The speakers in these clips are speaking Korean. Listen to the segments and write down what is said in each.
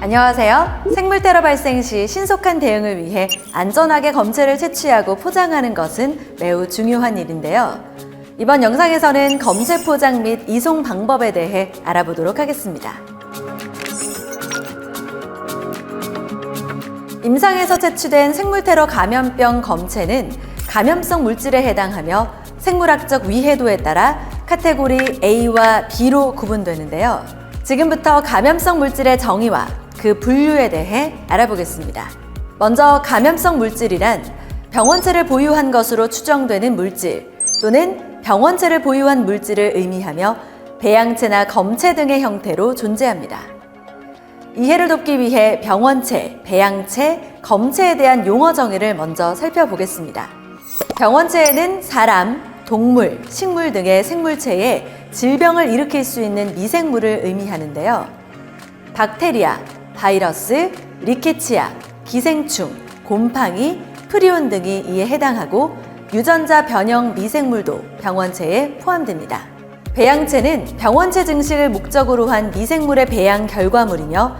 안녕하세요. 생물 테러 발생 시 신속한 대응을 위해 안전하게 검체를 채취하고 포장하는 것은 매우 중요한 일인데요. 이번 영상에서는 검체 포장 및 이송 방법에 대해 알아보도록 하겠습니다. 임상에서 채취된 생물 테러 감염병 검체는 감염성 물질에 해당하며 생물학적 위해도에 따라 카테고리 A와 B로 구분되는데요. 지금부터 감염성 물질의 정의와 그 분류에 대해 알아보겠습니다. 먼저 감염성 물질이란 병원체를 보유한 것으로 추정되는 물질 또는 병원체를 보유한 물질을 의미하며 배양체나 검체 등의 형태로 존재합니다. 이해를 돕기 위해 병원체, 배양체, 검체에 대한 용어 정의를 먼저 살펴보겠습니다. 병원체에는 사람, 동물, 식물 등의 생물체에 질병을 일으킬 수 있는 미생물을 의미하는데요. 박테리아, 바이러스, 리케치아, 기생충, 곰팡이, 프리온 등이 이에 해당하고 유전자 변형 미생물도 병원체에 포함됩니다. 배양체는 병원체 증식을 목적으로 한 미생물의 배양 결과물이며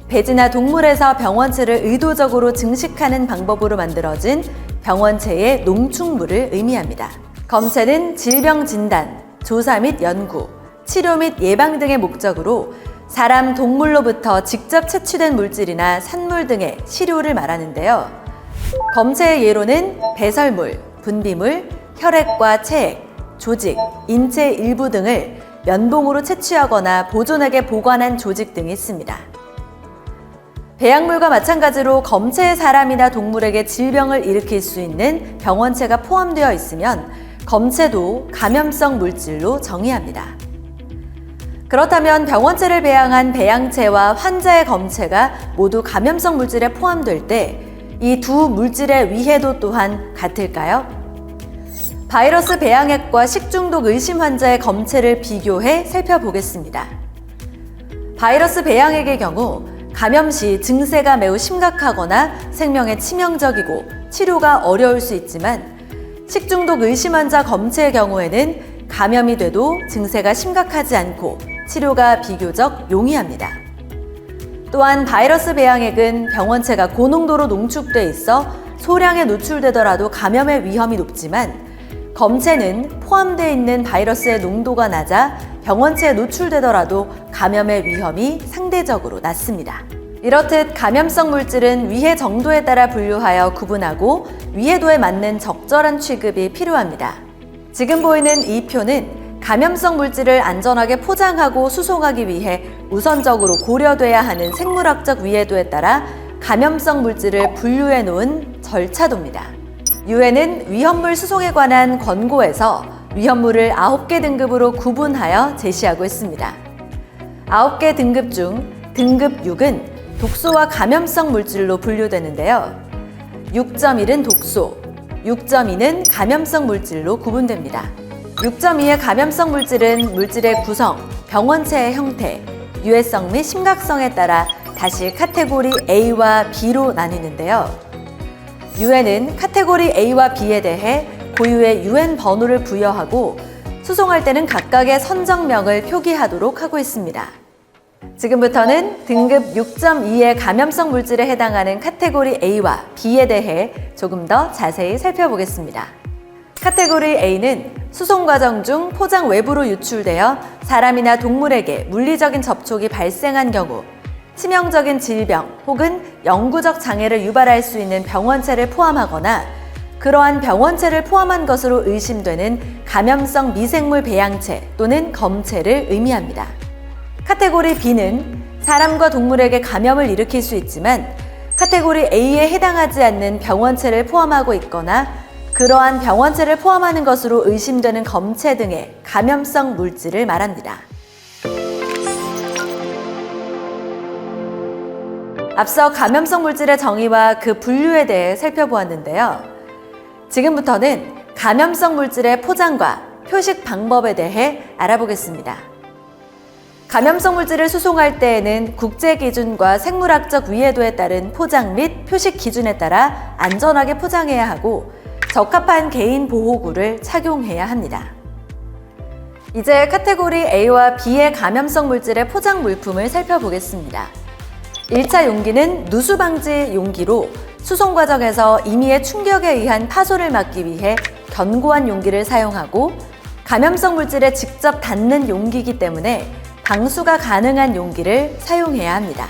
배지나 동물에서 병원체를 의도적으로 증식하는 방법으로 만들어진 병원체의 농축물을 의미합니다. 검체는 질병 진단, 조사 및 연구, 치료 및 예방 등의 목적으로 사람, 동물로부터 직접 채취된 물질이나 산물 등의 시료를 말하는데요. 검체의 예로는 배설물, 분비물, 혈액과 체액, 조직, 인체 일부 등을 면봉으로 채취하거나 보존하게 보관한 조직 등이 있습니다. 배양물과 마찬가지로 검체에 사람이나 동물에게 질병을 일으킬 수 있는 병원체가 포함되어 있으면 검체도 감염성 물질로 정의합니다. 그렇다면 병원체를 배양한 배양체와 환자의 검체가 모두 감염성 물질에 포함될 때 이 두 물질의 위해도 또한 같을까요? 바이러스 배양액과 식중독 의심 환자의 검체를 비교해 살펴보겠습니다. 바이러스 배양액의 경우 감염 시 증세가 매우 심각하거나 생명에 치명적이고 치료가 어려울 수 있지만 식중독 의심 환자 검체의 경우에는 감염이 돼도 증세가 심각하지 않고 치료가 비교적 용이합니다. 또한 바이러스 배양액은 병원체가 고농도로 농축돼 있어 소량에 노출되더라도 감염의 위험이 높지만 검체는 포함되어 있는 바이러스의 농도가 낮아 병원체에 노출되더라도 감염의 위험이 상대적으로 낮습니다. 이렇듯 감염성 물질은 위해 정도에 따라 분류하여 구분하고 위해도에 맞는 적절한 취급이 필요합니다. 지금 보이는 이 표는 감염성 물질을 안전하게 포장하고 수송하기 위해 우선적으로 고려돼야 하는 생물학적 위해도에 따라 감염성 물질을 분류해 놓은 절차도입니다. 유엔은 위험물 수송에 관한 권고에서 위험물을 9개 등급으로 구분하여 제시하고 있습니다. 9개 등급 중 등급 6은 독소와 감염성 물질로 분류되는데요. 6.1은 독소, 6.2는 감염성 물질로 구분됩니다. 6.2의 감염성 물질은 물질의 구성, 병원체의 형태, 유해성 및 심각성에 따라 다시 카테고리 A와 B로 나뉘는데요. 유엔은 카테고리 A와 B에 대해 고유의 유엔 번호를 부여하고 수송할 때는 각각의 선정명을 표기하도록 하고 있습니다. 지금부터는 등급 6.2의 감염성 물질에 해당하는 카테고리 A와 B에 대해 조금 더 자세히 살펴보겠습니다. 카테고리 A는 수송 과정 중 포장 외부로 유출되어 사람이나 동물에게 물리적인 접촉이 발생한 경우 치명적인 질병 혹은 영구적 장애를 유발할 수 있는 병원체를 포함하거나 그러한 병원체를 포함한 것으로 의심되는 감염성 미생물 배양체 또는 검체를 의미합니다. 카테고리 B는 사람과 동물에게 감염을 일으킬 수 있지만 카테고리 A에 해당하지 않는 병원체를 포함하고 있거나 그러한 병원체를 포함하는 것으로 의심되는 검체 등의 감염성 물질을 말합니다. 앞서 감염성 물질의 정의와 그 분류에 대해 살펴보았는데요. 지금부터는 감염성 물질의 포장과 표식 방법에 대해 알아보겠습니다. 감염성 물질을 수송할 때에는 국제 기준과 생물학적 위해도에 따른 포장 및 표식 기준에 따라 안전하게 포장해야 하고 적합한 개인 보호구를 착용해야 합니다. 이제 카테고리 A와 B의 감염성 물질의 포장 물품을 살펴보겠습니다. 1차 용기는 누수 방지 용기로 수송 과정에서 임의의 충격에 의한 파손을 막기 위해 견고한 용기를 사용하고 감염성 물질에 직접 닿는 용기이기 때문에 방수가 가능한 용기를 사용해야 합니다.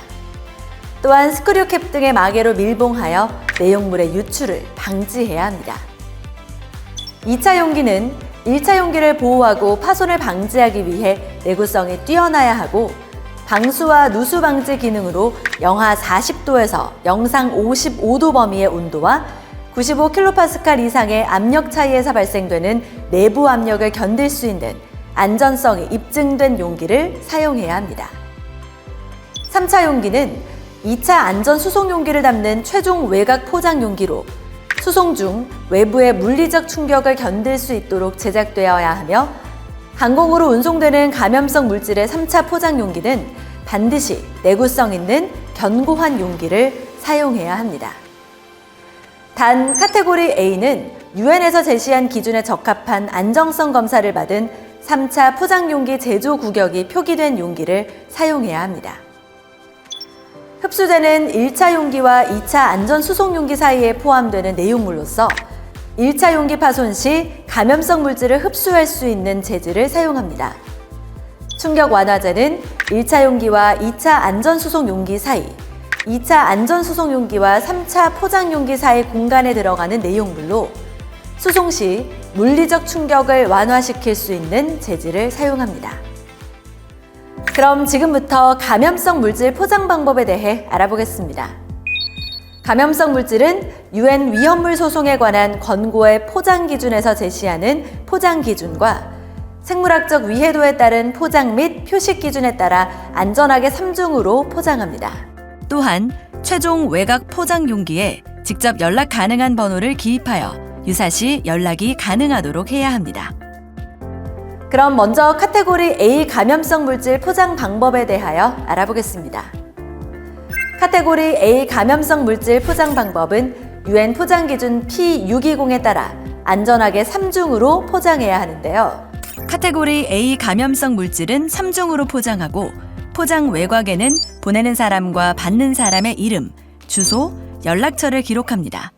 또한 스크류캡 등의 마개로 밀봉하여 내용물의 유출을 방지해야 합니다. 2차 용기는 1차 용기를 보호하고 파손을 방지하기 위해 내구성이 뛰어나야 하고 방수와 누수 방지 기능으로 영하 40도에서 영상 55도 범위의 온도와 95kPa 이상의 압력 차이에서 발생되는 내부 압력을 견딜 수 있는 안전성이 입증된 용기를 사용해야 합니다. 3차 용기는 2차 안전 수송 용기를 담는 최종 외곽 포장 용기로 수송 중 외부의 물리적 충격을 견딜 수 있도록 제작되어야 하며 항공으로 운송되는 감염성 물질의 3차 포장 용기는 반드시 내구성 있는 견고한 용기를 사용해야 합니다. 단 카테고리 A는 유엔에서 제시한 기준에 적합한 안정성 검사를 받은 3차 포장 용기 제조 구역이 표기된 용기를 사용해야 합니다. 흡수제는 1차 용기와 2차 안전 수송 용기 사이에 포함되는 내용물로서 1차 용기 파손 시 감염성 물질을 흡수할 수 있는 재질을 사용합니다. 충격 완화제는 1차 용기와 2차 안전 수송 용기 사이, 2차 안전 수송 용기와 3차 포장 용기 사이 공간에 들어가는 내용물로 수송 시 물리적 충격을 완화시킬 수 있는 재질을 사용합니다. 그럼 지금부터 감염성 물질 포장 방법에 대해 알아보겠습니다. 감염성 물질은 유엔 위험물 소송에 관한 권고의 포장 기준에서 제시하는 포장 기준과 생물학적 위해도에 따른 포장 및 표식 기준에 따라 안전하게 3중으로 포장합니다. 또한 최종 외곽 포장 용기에 직접 연락 가능한 번호를 기입하여 유사시 연락이 가능하도록 해야 합니다. 그럼 먼저 카테고리 A 감염성 물질 포장 방법에 대하여 알아보겠습니다. 카테고리 A 감염성 물질 포장 방법은 유엔 포장 기준 P620에 따라 안전하게 3중으로 포장해야 하는데요. 카테고리 A 감염성 물질은 3중으로 포장하고 포장 외곽에는 보내는 사람과 받는 사람의 이름, 주소, 연락처를 기록합니다.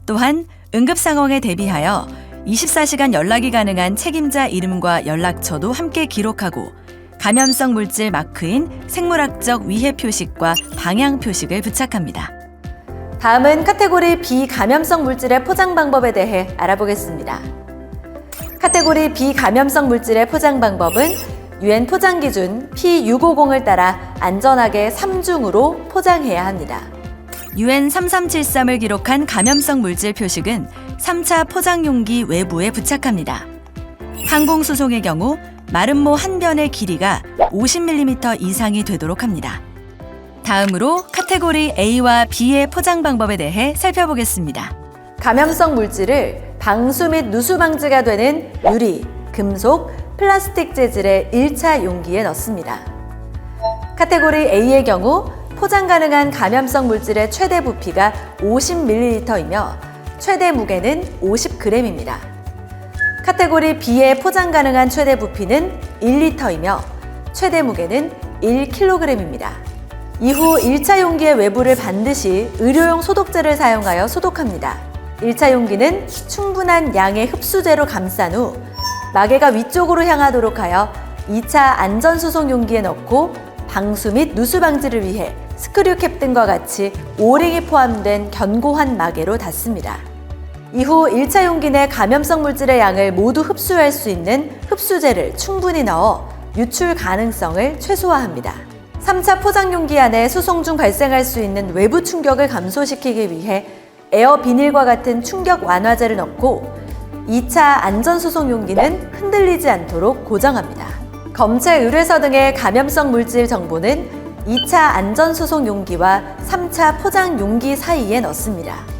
또한 응급 상황에 대비하여 24시간 연락이 가능한 책임자 이름과 연락처도 함께 기록하고 감염성 물질 마크인 생물학적 위해 표식과 방향 표식을 부착합니다. 다음은 카테고리 B 감염성 물질의 포장 방법에 대해 알아보겠습니다. 카테고리 B 감염성 물질의 포장 방법은 유엔 포장 기준 P650을 따라 안전하게 3중으로 포장해야 합니다. 유엔 3373을 기록한 감염성 물질 표식은 3차 포장 용기 외부에 부착합니다. 항공 수송의 경우 마름모 한 변의 길이가 50mm 이상이 되도록 합니다. 다음으로 카테고리 A와 B의 포장 방법에 대해 살펴보겠습니다. 감염성 물질을 방수 및 누수 방지가 되는 유리, 금속, 플라스틱 재질의 1차 용기에 넣습니다. 카테고리 A의 경우 포장 가능한 감염성 물질의 최대 부피가 50ml이며 최대 무게는 50g입니다. 카테고리 B의 포장 가능한 최대 부피는 1L이며 최대 무게는 1kg입니다. 이후 1차 용기의 외부를 반드시 의료용 소독제를 사용하여 소독합니다. 1차 용기는 충분한 양의 흡수제로 감싼 후 마개가 위쪽으로 향하도록 하여 2차 안전 수송 용기에 넣고 방수 및 누수 방지를 위해 스크류캡 등과 같이 오링이 포함된 견고한 마개로 닫습니다. 이후 1차 용기 내 감염성 물질의 양을 모두 흡수할 수 있는 흡수제를 충분히 넣어 유출 가능성을 최소화합니다. 3차 포장 용기 안에 수송 중 발생할 수 있는 외부 충격을 감소시키기 위해 에어 비닐과 같은 충격 완화제를 넣고 2차 안전 수송 용기는 흔들리지 않도록 고정합니다. 검체 의뢰서 등의 감염성 물질 정보는 2차 안전 수송 용기와 3차 포장 용기 사이에 넣습니다.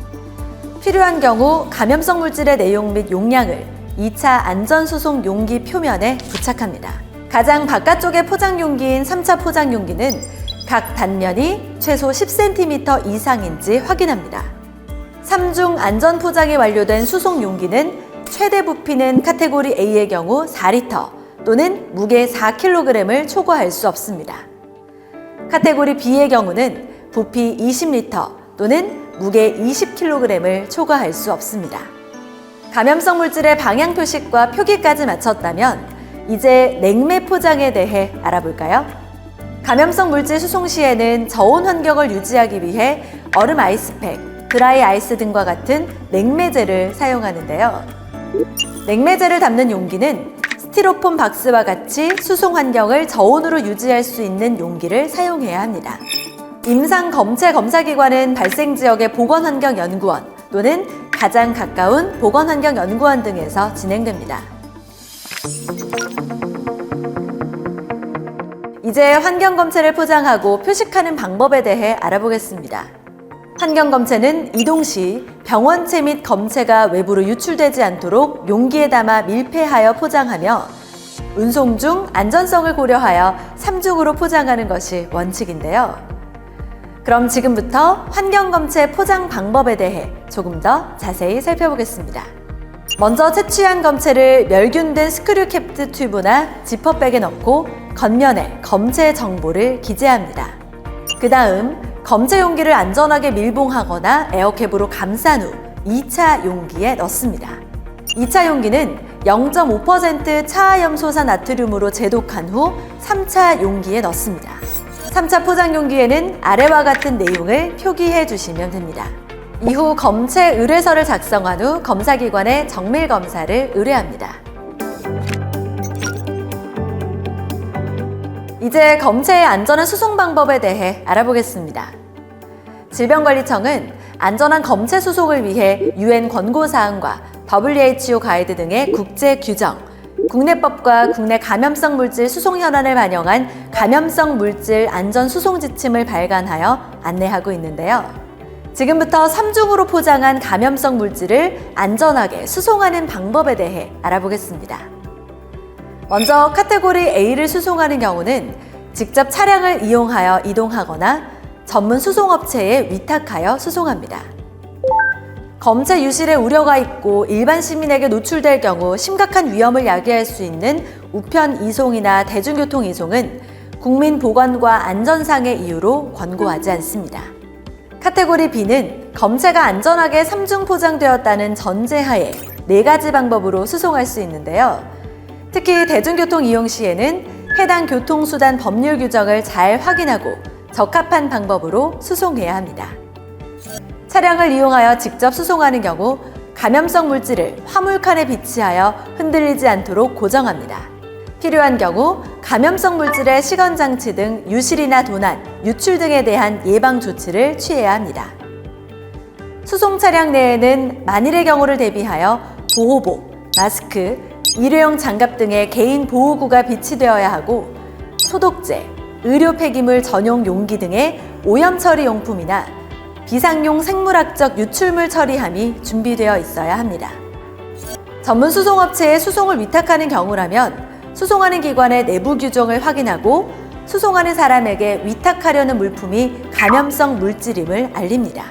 필요한 경우 감염성 물질의 내용 및 용량을 2차 안전 수송 용기 표면에 부착합니다. 가장 바깥쪽의 포장 용기인 3차 포장 용기는 각 단면이 최소 10cm 이상인지 확인합니다. 3중 안전 포장이 완료된 수송 용기는 최대 부피는 카테고리 A의 경우 4L 또는 무게 4kg을 초과할 수 없습니다. 카테고리 B의 경우는 부피 20리터 또는 무게 20kg을 초과할 수 없습니다. 감염성 물질의 방향 표식과 표기까지 마쳤다면 이제 냉매 포장에 대해 알아볼까요? 감염성 물질 수송 시에는 저온 환경을 유지하기 위해 얼음 아이스팩, 드라이 아이스 등과 같은 냉매제를 사용하는데요. 냉매제를 담는 용기는 스티로폼 박스와 같이 수송 환경을 저온으로 유지할 수 있는 용기를 사용해야 합니다. 임상 검체 검사기관은 발생 지역의 보건환경연구원 또는 가장 가까운 보건환경연구원 등에서 진행됩니다. 이제 환경검체를 포장하고 표식하는 방법에 대해 알아보겠습니다. 환경검체는 이동 시 병원체 및 검체가 외부로 유출되지 않도록 용기에 담아 밀폐하여 포장하며 운송 중 안전성을 고려하여 3중으로 포장하는 것이 원칙인데요. 그럼 지금부터 환경검체 포장 방법에 대해 조금 더 자세히 살펴보겠습니다. 먼저 채취한 검체를 멸균된 스크류 캡트 튜브나 지퍼백에 넣고 겉면에 검체 정보를 기재합니다. 그 다음 검체 용기를 안전하게 밀봉하거나 에어캡으로 감싼 후 2차 용기에 넣습니다. 2차 용기는 0.5% 차하염소산 나트륨으로 제독한 후 3차 용기에 넣습니다. 3차 포장 용기에는 아래와 같은 내용을 표기해 주시면 됩니다. 이후 검체 의뢰서를 작성한 후 검사기관에 정밀 검사를 의뢰합니다. 이제 검체의 안전한 수송 방법에 대해 알아보겠습니다. 질병관리청은 안전한 검체 수송을 위해 UN 권고사항과 WHO 가이드 등의 국제 규정, 국내법과 국내 감염성 물질 수송 현안을 반영한 감염성 물질 안전 수송 지침을 발간하여 안내하고 있는데요. 지금부터 3중으로 포장한 감염성 물질을 안전하게 수송하는 방법에 대해 알아보겠습니다. 먼저 카테고리 A를 수송하는 경우는 직접 차량을 이용하여 이동하거나 전문 수송업체에 위탁하여 수송합니다. 검체 유실의 우려가 있고 일반 시민에게 노출될 경우 심각한 위험을 야기할 수 있는 우편 이송이나 대중교통 이송은 국민 보건과 안전상의 이유로 권고하지 않습니다. 카테고리 B는 검체가 안전하게 3중 포장되었다는 전제하에 4가지 방법으로 수송할 수 있는데요. 특히 대중교통 이용 시에는 해당 교통수단 법률 규정을 잘 확인하고 적합한 방법으로 수송해야 합니다. 차량을 이용하여 직접 수송하는 경우 감염성 물질을 화물칸에 비치하여 흔들리지 않도록 고정합니다. 필요한 경우 감염성 물질의 식원장치 등 유실이나 도난, 유출 등에 대한 예방 조치를 취해야 합니다. 수송 차량 내에는 만일의 경우를 대비하여 보호복, 마스크, 일회용 장갑 등의 개인 보호구가 비치되어야 하고 소독제, 의료 폐기물 전용 용기 등의 오염 처리 용품이나 비상용 생물학적 유출물 처리함이 준비되어 있어야 합니다. 전문 수송업체에 수송을 위탁하는 경우라면 수송하는 기관의 내부 규정을 확인하고 수송하는 사람에게 위탁하려는 물품이 감염성 물질임을 알립니다.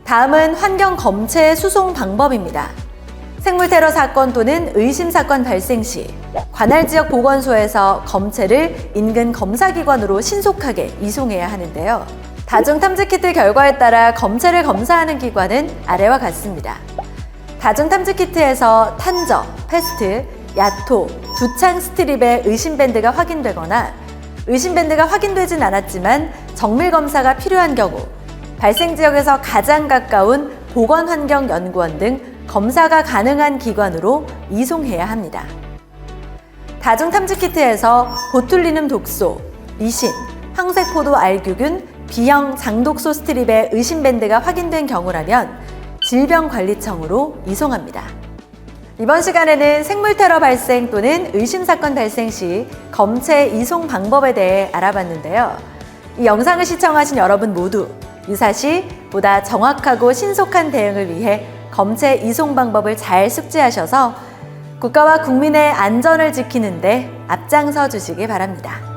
다음은 환경 검체 수송 방법입니다. 생물테러 사건 또는 의심 사건 발생 시 관할 지역 보건소에서 검체를 인근 검사기관으로 신속하게 이송해야 하는데요. 다중 탐지 키트 결과에 따라 검체를 검사하는 기관은 아래와 같습니다. 다중 탐지 키트에서 탄저, 패스트, 야토, 두창 스트립의 의심 밴드가 확인되거나 의심 밴드가 확인되진 않았지만 정밀 검사가 필요한 경우 발생 지역에서 가장 가까운 보건환경연구원 등 검사가 가능한 기관으로 이송해야 합니다. 다중 탐지 키트에서 보툴리눔 독소, 리신, 황색포도 알규균, B형 장독소 스트립의 의심 밴드가 확인된 경우라면 질병관리청으로 이송합니다. 이번 시간에는 생물테러 발생 또는 의심 사건 발생 시 검체 이송 방법에 대해 알아봤는데요. 이 영상을 시청하신 여러분 모두 유사시 보다 정확하고 신속한 대응을 위해 검체 이송 방법을 잘 숙지하셔서 국가와 국민의 안전을 지키는 데 앞장서 주시기 바랍니다.